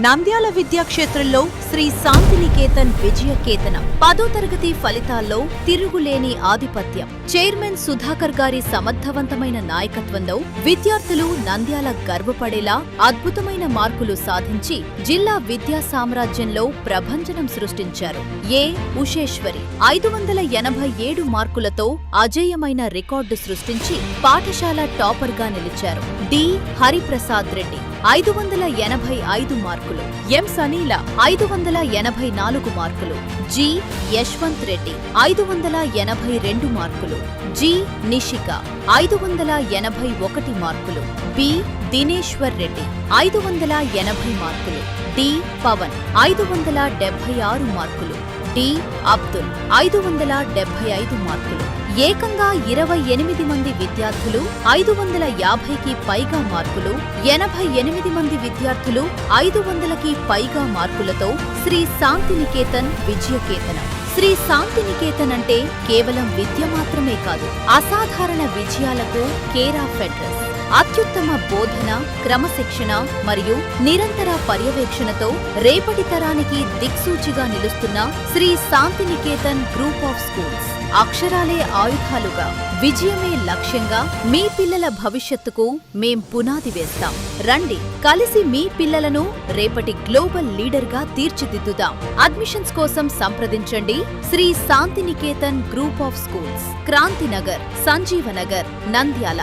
నంద్యాల విద్యాక్షేత్రంలో శ్రీ శాంతినికేతన్ విజయకేతనం 10వ తరగతి ఫలితాల్లో తిరుగులేని ఆధిపత్యం. చైర్మన్ సుధాకర్ గారి సమర్థవంతమైన నాయకత్వంలో విద్యార్థులు నంద్యాల గర్వపడేలా అద్భుతమైన మార్కులు సాధించి జిల్లా విద్యా సామ్రాజ్యంలో ప్రభంజనం సృష్టించారు. ఏ ఉషేశ్వరి 587 మార్కులతో అజేయమైన రికార్డు సృష్టించి పాఠశాల టాపర్ గా నిలిచారు. డి హరిప్రసాద్ రెడ్డి 585 మార్కులు, ఎం సనీల 584 మార్కులు, జి యశ్వంత్ రెడ్డి 582 మార్కులు, జి నిషిక 581 మార్కులు, బి దినేశ్వర్ రెడ్డి 580 మార్కులు, డి పవన్ 576 మార్కులు, డి అబ్దుల్ 575 మార్కులు. ఏకంగా 28 మంది విద్యార్థులు 550కి పైగా మార్కులు, 88 మంది విద్యార్థులు 500కి పైగా మార్కులతో శ్రీ శాంతినికేతన్ విజయకేతనం. శ్రీ శాంతినికేతన్ అంటే కేవలం విద్య మాత్రమే కాదు, అసాధారణ విజయాలకు కేర్ ఆఫ్ అడ్రస్. అత్యుత్తమ బోధన, క్రమశిక్షణ మరియు నిరంతర పర్యవేక్షణతో రేపటి తరానికి దిక్సూచిగా నిలుస్తున్న Shri Shantiniketan group of schools. అక్షరాలే ఆయుధాలుగా, విజయమే లక్ష్యంగా మీ పిల్లల భవిష్యత్తుకు మేం పునాది వేస్తాం. రండి, కలిసి మీ పిల్లలను రేపటి గ్లోబల్ లీడర్గా తీర్చిదిద్దుదాం. అడ్మిషన్స్ కోసం సంప్రదించండి Shri Shantiniketan group of schools, Kranthinagar, Sanjeevnagar, Nandyal.